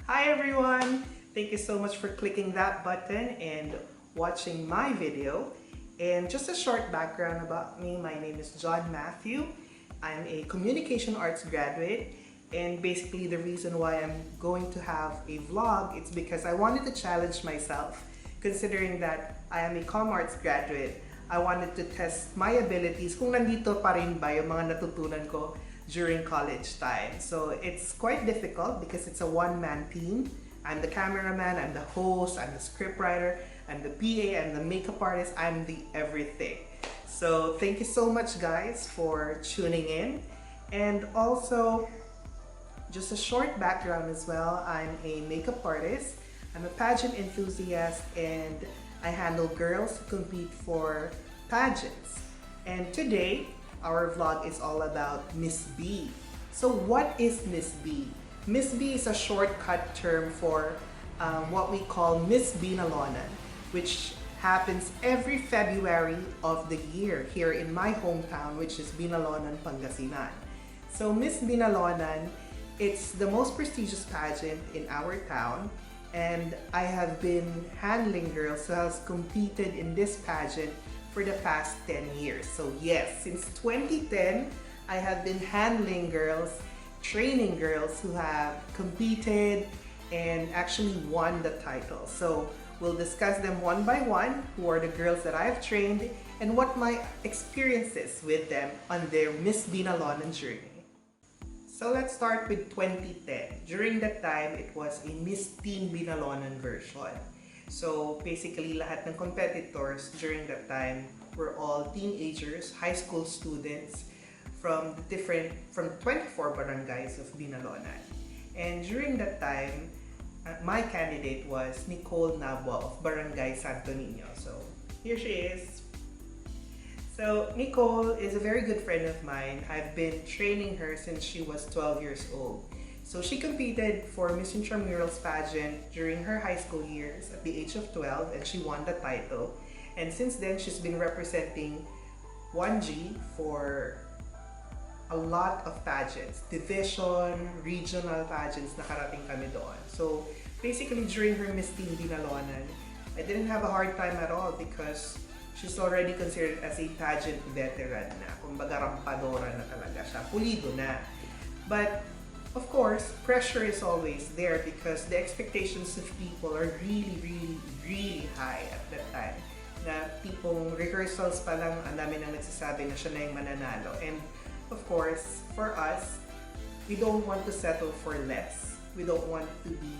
Hi everyone! Thank you so much for clicking that button and watching my video. And just a short background about me, my name is John Matthew. I'm a communication arts graduate, and basically the reason why I'm going to have a vlog is because I wanted to challenge myself. Considering that I am a comm arts graduate, I wanted to test my abilities kung nandito pa rin ba yung mga natutunan ko during college time. So it's quite difficult because it's a one-man team. I'm the cameraman, I'm the host, I'm the scriptwriter, I'm the PA, I'm the makeup artist, I'm the everything. So thank you so much guys for tuning in. And also, just a short background as well, I'm a makeup artist, I'm a pageant enthusiast, and I handle girls who compete for pageants. And today, our vlog is all about Ms B. So what is Ms B? Ms B is a shortcut term for what we call Ms Binalonan, which happens every February of the year here in my hometown, which is Binalonan, Pangasinan. So Ms Binalonan, it's the most prestigious pageant in our town, and I have been handling girls who have competed in this pageant for the past 10 years. So yes, since 2010, I have been handling girls, training girls who have competed and actually won the title. So we'll discuss them one by one, who are the girls that I have trained and what my experiences with them on their Ms Binalonan journey. So let's start with 2010. During that time, it was a Ms Binalonan version. So basically, lahat ng competitors during that time were all teenagers, high school students from 24 barangays of Binalonan. And during that time, my candidate was Nicole Nabwa of Barangay Santo Niño. So here she is. So Nicole is a very good friend of mine. I've been training her since she was 12 years old. So she competed for Miss Intramurals pageant during her high school years at the age of 12, and she won the title. And since then, she's been representing 1G for a lot of pageants, division, regional pageants, nakarating kami doon. So basically during her Miss Binalonan, I didn't have a hard time at all because she's already considered as a pageant veteran na. Kumbaga rampadora na talaga siya, pulido na. But of course, pressure is always there because the expectations of people are really high at that time. Na tipong rehearsals pa lang, ang dami nang nagsasabi na siya na yung mananalo. And of course, for us, we don't want to settle for less. We don't want to be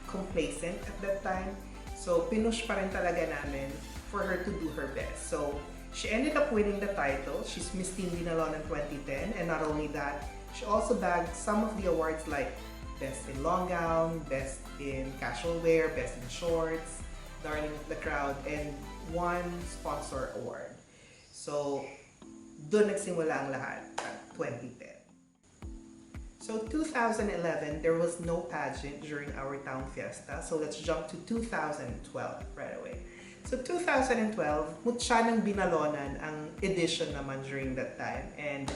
complacent at that time. So, pinush pa rin talaga namin for her to do her best. So, she ended up winning the title. She's Miss Binalonan 2010, and not only that, she also bagged some of the awards like Best in Long Gown, Best in Casual Wear, Best in Shorts, Darling of the Crowd, and one sponsor award. So, doon nagsimula ang lahat at 2010. So 2011, there was no pageant during our town fiesta. So let's jump to 2012 right away. So 2012, Mutya ng Binalonan ang edition naman during that time. And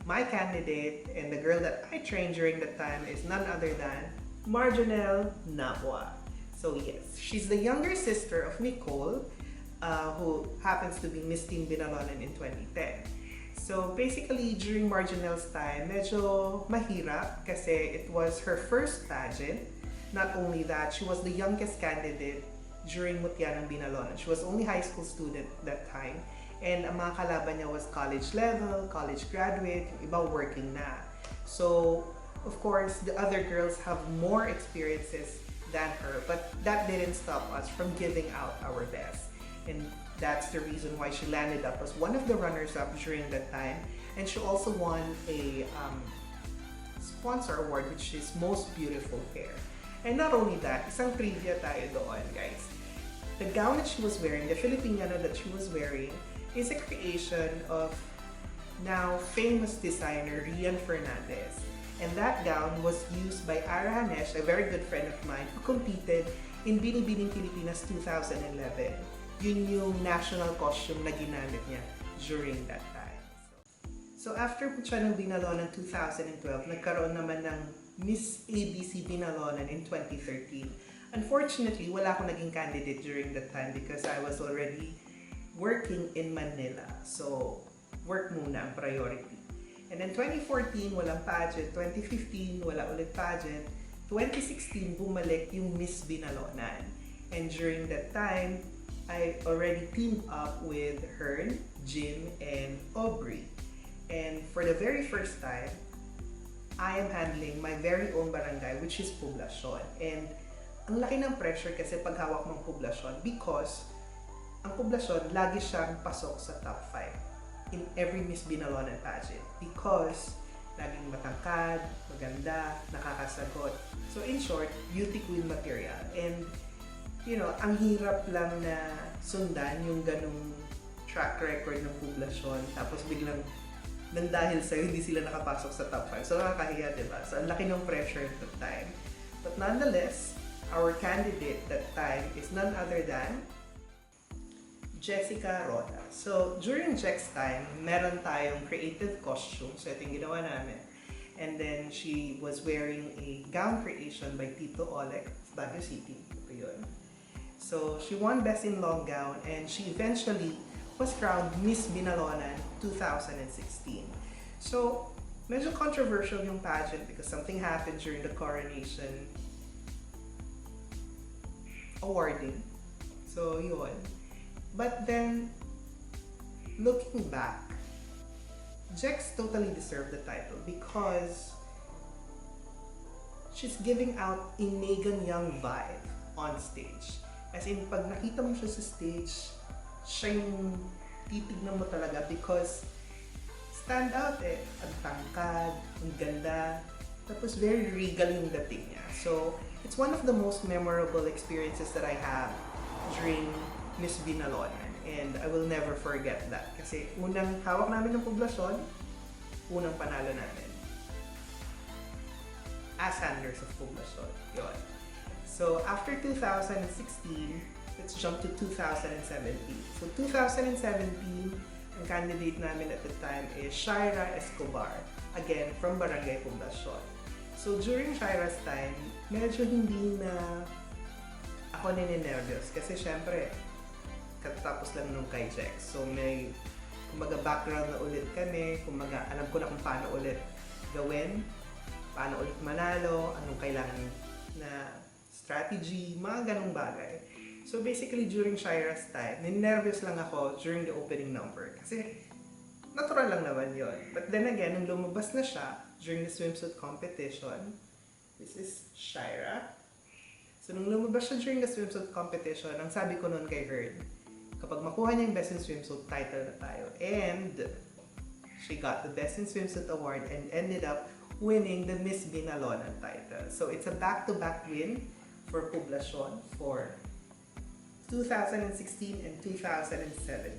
my candidate and the girl that I trained during that time is none other than Marjanelle Nabwa. So yes, she's the younger sister of Nicole, who happens to be Miss Binalonan in 2010. So basically, during Marjanelle's time, medyo mahirap kasi it was her first pageant. Not only that, she was the youngest candidate during Mutya ng Binalonan. She was only high school student that time. And ang mga kalaban niya was college level, college graduate, yung iba working na. So, of course, the other girls have more experiences than her, but that didn't stop us from giving out our best. And that's the reason why she landed up as one of the runners-up during that time. And she also won a sponsor award, which is Most Beautiful Hair. And not only that, isang trivia tayo doon, guys. The gown that she was wearing, the Filipiniana that she was wearing, is a creation of now famous designer Rian Fernandez. And that gown was used by Ara Hanesh, a very good friend of mine, who competed in Binibining Pilipinas 2011. Yun yung national costume na ginamit niya during that time. So after Mutya ng Binalonan 2012, nagkaroon naman ng Ms Binalonan in 2013. Unfortunately, wala akong naging candidate during that time because I was already working in Manila. So, work muna ang priority. And then 2014, walang pageant. 2015, wala ulit pageant. 2016, bumalik yung Ms Binalonan. And during that time, I already teamed up with Hearn, Jim, and Aubrey. And for the very first time, I am handling my very own barangay, which is Poblacion. And ang laki ng pressure kasi pag hawak mong Poblacion because ang Poblacion, lagi siyang pasok sa top 5 in every Ms Binalonan pageant because laging matangkad, maganda, nakakasagot. So in short, beauty queen material. And you know, ang hirap lang na sundan yung ganung track record ng Poblacion tapos biglang nang dahil sa'yo hindi sila nakapasok sa top 5. So nakakahiya, diba? So ang laki ng pressure at that time. But nonetheless, our candidate that time is none other than Jessica Roda. So during Jex's time, meron tayong creative costume. So ito yung ginawa namin. And then she was wearing a gown creation by Tito Oleg of Baguio City. Ito yun. So she won Best in Long Gown and she eventually was crowned Ms Binalonan 2016. So medyo controversial yung pageant because something happened during the coronation awarding. So yun. But then, looking back, Jex totally deserved the title because she's giving out a Megan Young vibe on stage. As in, pag nakita mo siya sa stage, siya yung titignan mo talaga because stand out eh. Ang tangkad, ang ganda, tapos very regal yung dating niya. So, it's one of the most memorable experiences that I have during Ms Binalonan. And I will never forget that. Kasi unang hawak namin ng Poblacion, unang panalo namin. As handlers of Poblacion. Yun. So after 2016, let's jump to 2017. So 2017, ang candidate namin at the time is Shaira Escobar. Again, from Barangay Poblacion. So during Shaira's time, medyo hindi na ako nininervyos. Kasi syempre, katatapos lang nung kay Jex. So may, kumbaga background na ulit kami. Kumbaga alam ko na kung paano ulit gawin. Paano ulit manalo. Anong kailangan na strategy, mga ganong bagay. So basically, during Shaira's time, ninervyos lang ako during the opening number. Kasi natural lang naman yon. But then again, nung lumabas na siya during the swimsuit competition, this is Shaira. So nung lumabas siya during the swimsuit competition, ang sabi ko noon kay Hearn, kapag makuha niya yung Best in Swimsuit title na tayo. And she got the Best in Swimsuit award and ended up winning the Ms Binalonan title. So it's a back-to-back win for Poblacion for 2016 and 2017.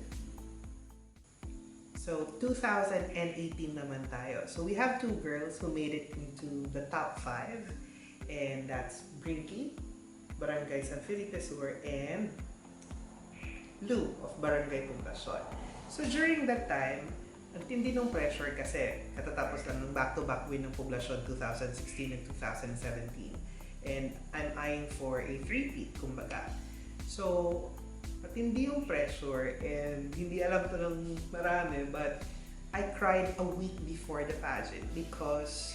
So 2018 naman tayo. So we have two girls who made it into the top 5 and that's Brinky, Barangay San Felipe Sur, and Lou of Barangay Poblacion. So during that time, ang tindi ng pressure kasi katatapos lang ng back-to-back win ng Poblacion 2016 and 2017. And I'm eyeing for a three-peat, kumbaga. So, matindi yung pressure and hindi alam to ng marami, but I cried a week before the pageant because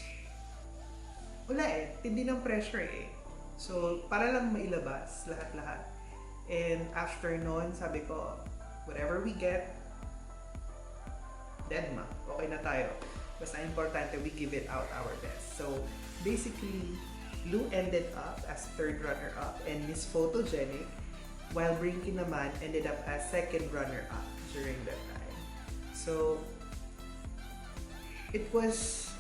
wala eh, tindi ng pressure eh. So, para lang mailabas lahat-lahat. And after nun, sabi ko, whatever we get, deadma, okay na tayo. Basta importante, we give it out our best. So, basically, Lou ended up as third runner-up and Ms Photogenic, while Brinky naman ended up as second runner-up during that time. So, it was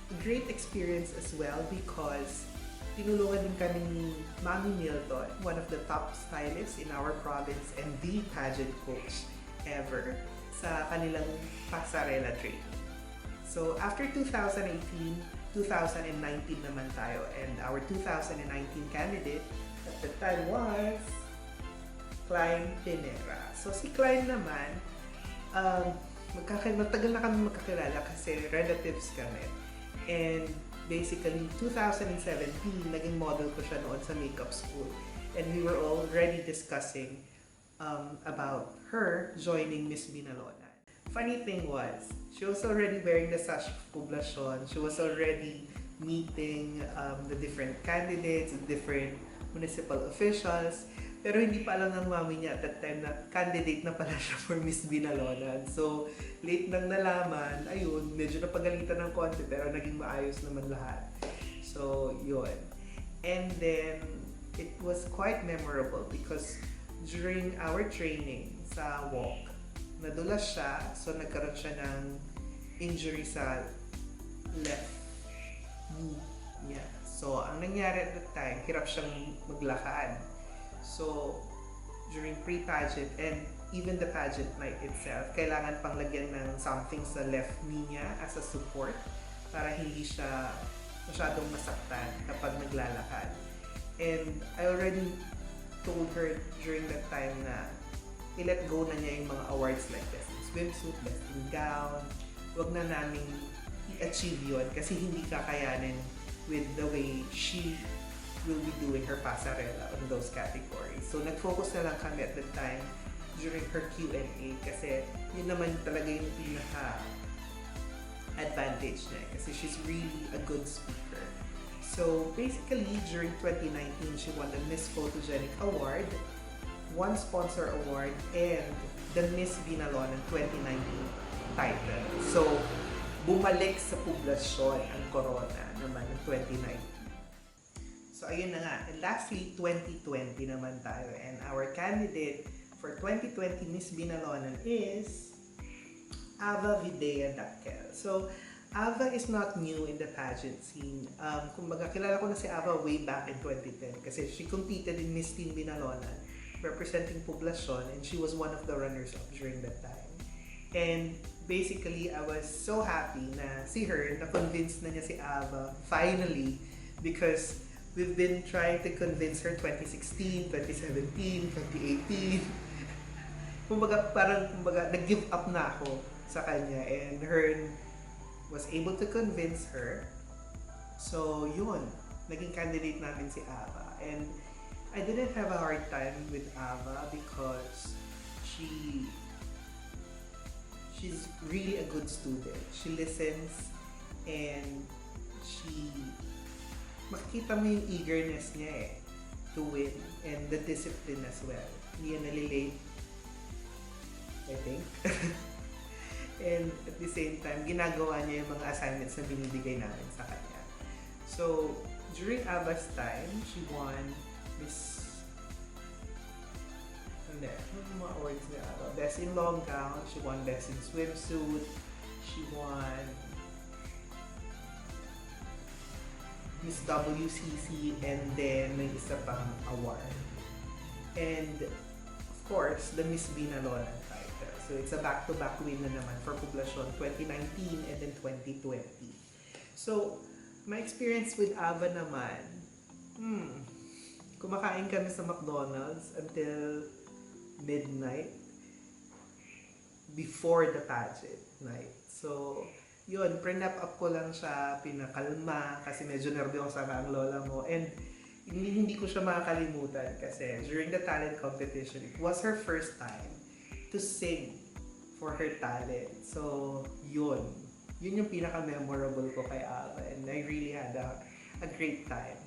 a great experience as well because tinulungan din kami ni Mami Milton, one of the top stylists in our province and the pageant coach ever sa kanilang pasarela training. So, after 2018, 2019 naman tayo and our 2019 candidate at the time was Klein Pinera. So si Klein naman, matagal na kami magkakilala kasi relatives kami. And basically 2017, naging model ko siya noon sa makeup school. And we were already discussing about her joining Ms Binalonan. Funny thing was, she was already wearing the sash of Poblacion. She was already meeting the different candidates, the different municipal officials. Pero hindi pa alam ng mami niya at that time na candidate na pala siya for Ms Binalonan. So, late nang nalaman, ayun, medyo napagalitan ng konti pero naging maayos naman lahat. So, yun. And then, it was quite memorable because during our training sa walk, nadulas siya, so nagkaroon siya ng injury sa left knee niya. So, ang nangyari at that time, hirap siyang maglakad. So, during pre-pageant and even the pageant night itself, kailangan pang lagyan ng something sa left knee niya as a support para hindi siya masyadong masaktan kapag naglalakad. And I already told her during that time na i-let go na niya yung mga awards like best in swimsuit, best in gown. Huwag na namin i-achieve yun kasi hindi kakayanin with the way she will be doing her pasarela on those categories. So, nag-focus na lang kami at the time during her Q&A kasi yun naman talaga yung pinaka-advantage niya kasi she's really a good speaker. So, basically, during 2019, she won the Miss Photogenic Award, one sponsor award, and the Ms Binalonan 2019 title. So, bumalik sa Poblacion ang corona naman ng 2019. So, ayun na nga. And lastly, 2020 naman tayo. And our candidate for 2020 Ms Binalonan is Ava Videa Dakkel. So, Ava is not new in the pageant scene. Kumbaga, kilala ko na si Ava way back in 2010 kasi she competed in Miss Teen Binalonan representing Poblacion and she was one of the runners-up during that time. And basically, I was so happy na see her, na-convince na niya si Ava finally because we've been trying to convince her 2016, 2017, 2018. Kumbaga, nag-give up na ako sa kanya and her was able to convince her. So, yun. Naging candidate namin si Ava. And I didn't have a hard time with Ava because she's really a good student. She listens and makikita mo yung eagerness niya to win and the discipline as well. Hindi yan nalilate, I think. And at the same time, ginagawa niya yung mga assignments na binibigay namin sa kanya. So, during Ava's time, she won ano mga awards niya? Best in long gown, she won best in swimsuit, she won Miss WCC, and then may isa pang award. And of course, the Ms Binalonan title. So it's a back-to-back win na naman for Poblacion 2019 and then 2020. So, my experience with Ava naman, kumakain kami sa McDonald's until midnight before the pageant night. So, yun, pre-nap up ko lang siya, pinakalma, kasi medyo nervyosa na ang lola mo. And hindi ko siya makakalimutan kasi during the talent competition, it was her first time to sing for her talent. So, yun. Yun yung pinaka-memorable ko kay Ava. And I really had a great time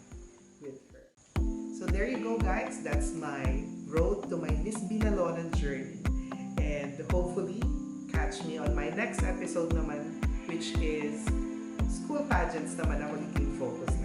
with her. So, there you go, guys. That's my road to my Ms Binalonan journey. And hopefully, catch me on my next episode naman, which is school pageants naman ako naging focus